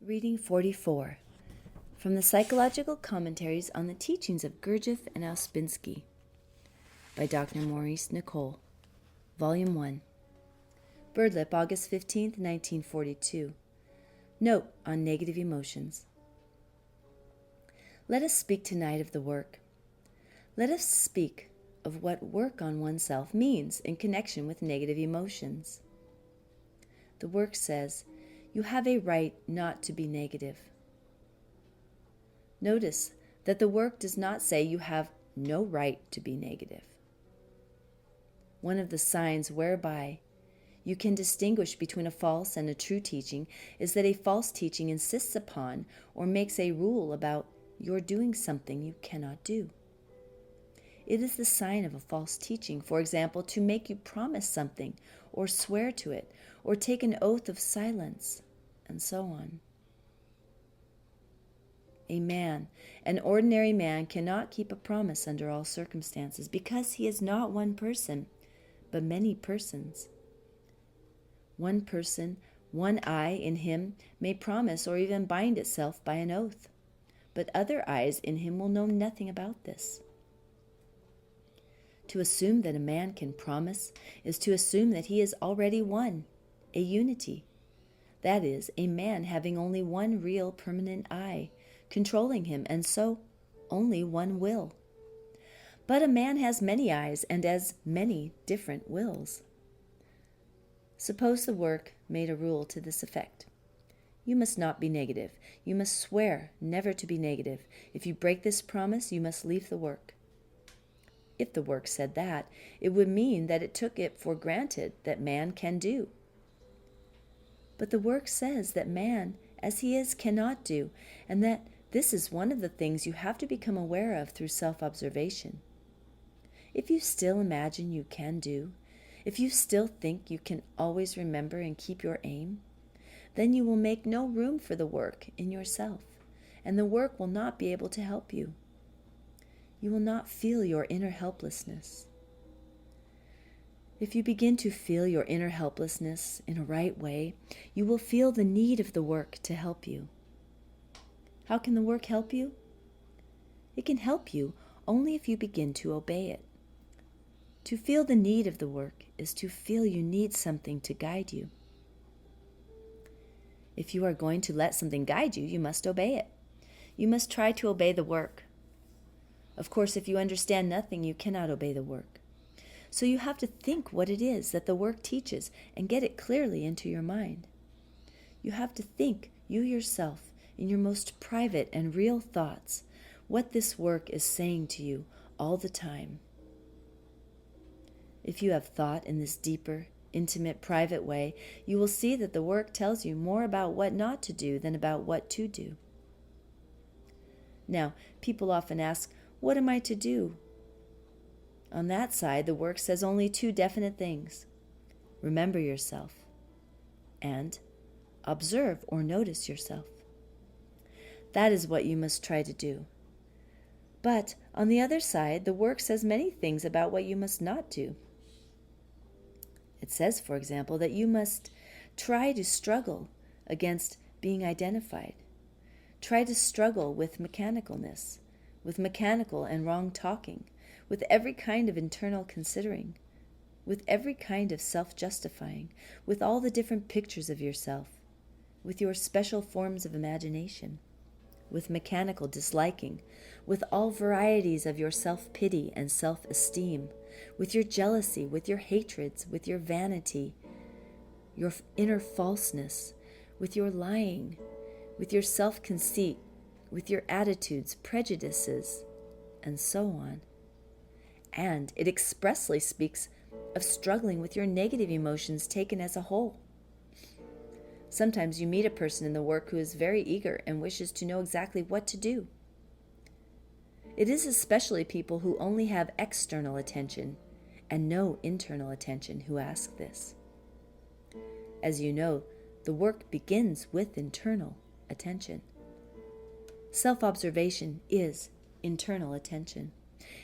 Reading 44 from the Psychological Commentaries on the Teachings of Gurdjieff and Ouspensky by Dr. Maurice Nicoll, Volume 1. Birdlip, August 15, 1942. Note on negative emotions. Let us speak tonight of the work. Let us speak of what work on oneself means in connection with negative emotions. The work says, you have a right not to be negative. Notice that the work does not say you have no right to be negative. One of the signs whereby you can distinguish between a false and a true teaching is that a false teaching insists upon or makes a rule about your doing something you cannot do. It is the sign of a false teaching, for example, to make you promise something or swear to it or take an oath of silence, and so on. A man, an ordinary man, cannot keep a promise under all circumstances because he is not one person, but many persons. One person, one I in him may promise or even bind itself by an oath, but other I's in him will know nothing about this. To assume that a man can promise is to assume that he is already one, a unity. That is, a man having only one real permanent I, controlling him, and so only one will. But a man has many I's and as many different wills. Suppose the work made a rule to this effect. You must not be negative. You must swear never to be negative. If you break this promise, you must leave the work. If the work said that, it would mean that it took it for granted that man can do. But the work says that man, as he is, cannot do, and that this is one of the things you have to become aware of through self-observation. If you still imagine you can do, if you still think you can always remember and keep your aim, then you will make no room for the work in yourself, and the work will not be able to help you. You will not feel your inner helplessness. If you begin to feel your inner helplessness in a right way, you will feel the need of the work to help you. How can the work help you? It can help you only if you begin to obey it. To feel the need of the work is to feel you need something to guide you. If you are going to let something guide you, you must obey it. You must try to obey the work. Of course, if you understand nothing, you cannot obey the work. So you have to think what it is that the work teaches and get it clearly into your mind. You have to think, you yourself, in your most private and real thoughts, what this work is saying to you all the time. If you have thought in this deeper, intimate, private way, you will see that the work tells you more about what not to do than about what to do. Now, people often ask, what am I to do? On that side, the work says only two definite things. Remember yourself and observe or notice yourself. That is what you must try to do. But on the other side, the work says many things about what you must not do. It says, for example, that you must try to struggle against being identified. Try to struggle with mechanicalness, with mechanical and wrong talking, with every kind of internal considering, with every kind of self-justifying, with all the different pictures of yourself, with your special forms of imagination, with mechanical disliking, with all varieties of your self-pity and self-esteem, with your jealousy, with your hatreds, with your vanity, your inner falseness, with your lying, with your self-conceit, with your attitudes, prejudices, and so on. And it expressly speaks of struggling with your negative emotions taken as a whole. Sometimes you meet a person in the work who is very eager and wishes to know exactly what to do. It is especially people who only have external attention and no internal attention who ask this. As you know, the work begins with internal attention. Self-observation is internal attention.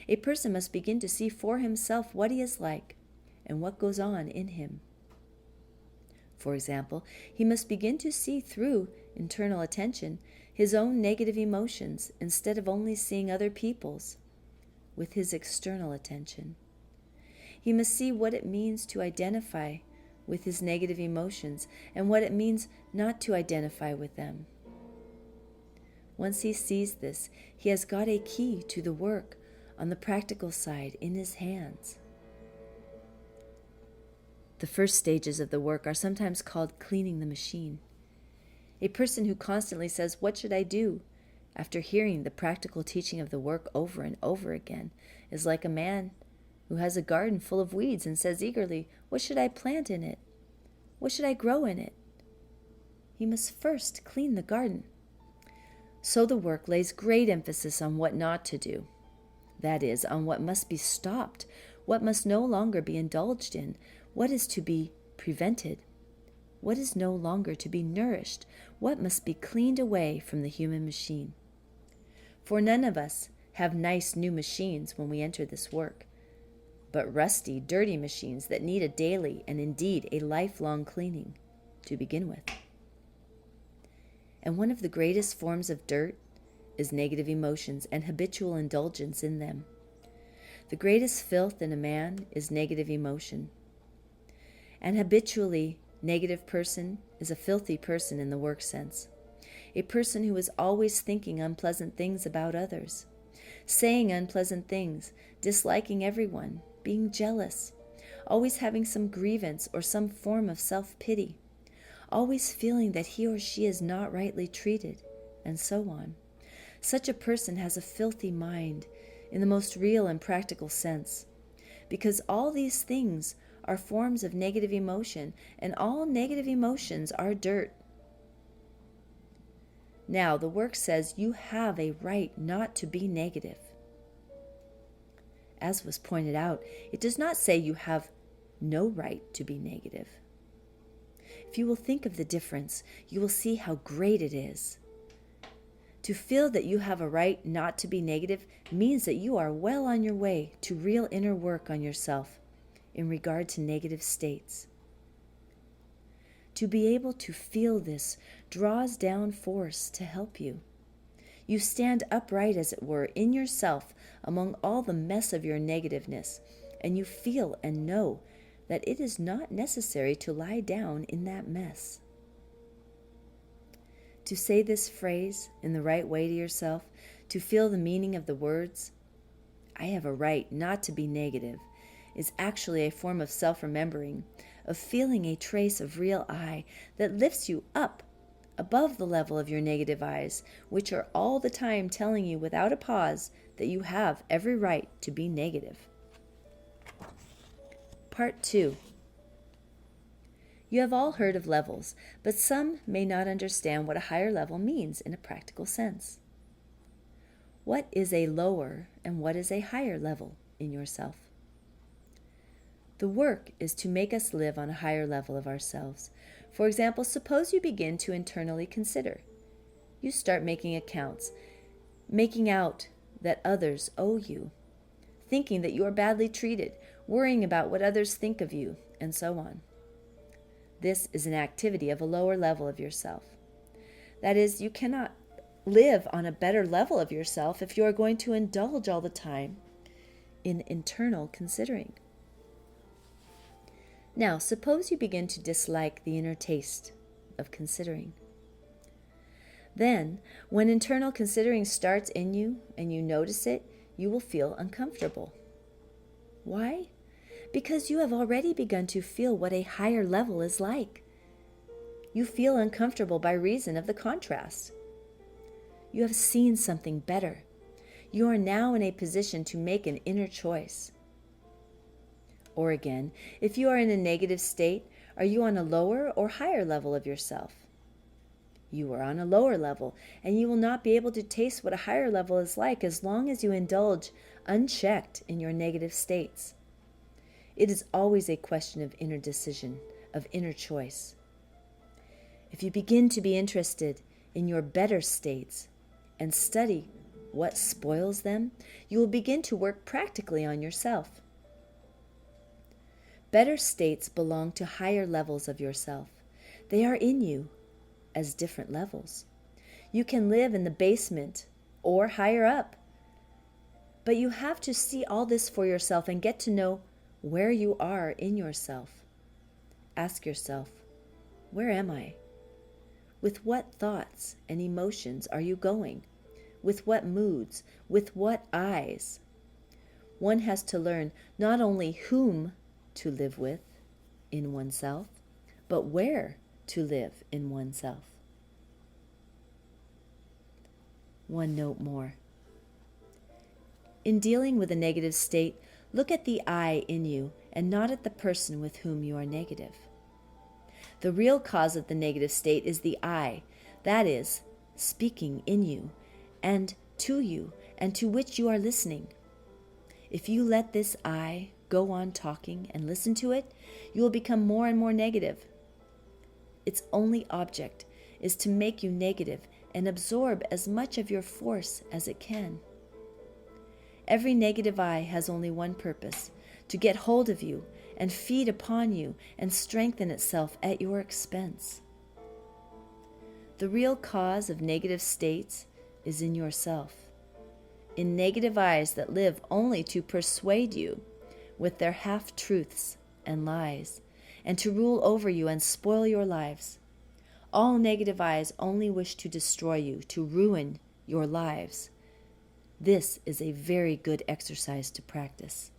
A person must begin to see for himself what he is like and what goes on in him. For example, he must begin to see through internal attention his own negative emotions instead of only seeing other people's with his external attention. He must see what it means to identify with his negative emotions and what it means not to identify with them. Once he sees this, he has got a key to the work on the practical side in his hands. The first stages of the work are sometimes called cleaning the machine. A person who constantly says, "What should I do?" after hearing the practical teaching of the work over and over again is like a man who has a garden full of weeds and says eagerly, "What should I plant in it? What should I grow in it?" He must first clean the garden. So the work lays great emphasis on what not to do. That is, on what must be stopped, what must no longer be indulged in, what is to be prevented, what is no longer to be nourished, what must be cleaned away from the human machine. For none of us have nice new machines when we enter this work, but rusty, dirty machines that need a daily and indeed a lifelong cleaning to begin with. And one of the greatest forms of dirt is negative emotions and habitual indulgence in them. The greatest filth in a man is negative emotion. An habitually negative person is a filthy person in the work sense. A person who is always thinking unpleasant things about others, saying unpleasant things, disliking everyone, being jealous, always having some grievance or some form of self-pity, always feeling that he or she is not rightly treated, and so on. Such a person has a filthy mind in the most real and practical sense, because all these things are forms of negative emotion, and all negative emotions are dirt. Now, the work says you have a right not to be negative. As was pointed out, it does not say you have no right to be negative. If you will think of the difference, you will see how great it is. To feel that you have a right not to be negative means that you are well on your way to real inner work on yourself in regard to negative states. To be able to feel this draws down force to help you. You stand upright, as it were, in yourself among all the mess of your negativeness, and you feel and know that it is not necessary to lie down in that mess. To say this phrase in the right way to yourself, to feel the meaning of the words, "I have a right not to be negative," is actually a form of self-remembering, of feeling a trace of real I that lifts you up above the level of your negative eyes, which are all the time telling you without a pause that you have every right to be negative. Part 2. You have all heard of levels, but some may not understand what a higher level means in a practical sense. What is a lower and what is a higher level in yourself? The work is to make us live on a higher level of ourselves. For example, suppose you begin to internally consider. You start making accounts, making out that others owe you, thinking that you are badly treated, worrying about what others think of you, and so on. This is an activity of a lower level of yourself. That is, you cannot live on a better level of yourself if you are going to indulge all the time in internal considering. Now, suppose you begin to dislike the inner taste of considering. Then, when internal considering starts in you and you notice it, you will feel uncomfortable. Why? Because you have already begun to feel what a higher level is like. You feel uncomfortable by reason of the contrast. You have seen something better. You are now in a position to make an inner choice. Or again, if you are in a negative state, are you on a lower or higher level of yourself? You are on a lower level, and you will not be able to taste what a higher level is like as long as you indulge unchecked in your negative states. It is always a question of inner decision, of inner choice. If you begin to be interested in your better states and study what spoils them, you will begin to work practically on yourself. Better states belong to higher levels of yourself. They are in you as different levels. You can live in the basement or higher up. But you have to see all this for yourself and get to know where you are in yourself. Ask yourself, where am I? With what thoughts and emotions are you going? With what moods? With what eyes? One has to learn not only whom to live with in oneself, but where to live in oneself. One note more. In dealing with a negative state, look at the I in you and not at the person with whom you are negative. The real cause of the negative state is the I, that is, speaking in you and to which you are listening. If you let this I go on talking and listen to it, you will become more and more negative. Its only object is to make you negative and absorb as much of your force as it can. Every negative I has only one purpose, to get hold of you and feed upon you and strengthen itself at your expense. The real cause of negative states is in yourself, in negative eyes that live only to persuade you with their half-truths and lies, and to rule over you and spoil your lives. All negative eyes only wish to destroy you, to ruin your lives. This is a very good exercise to practice.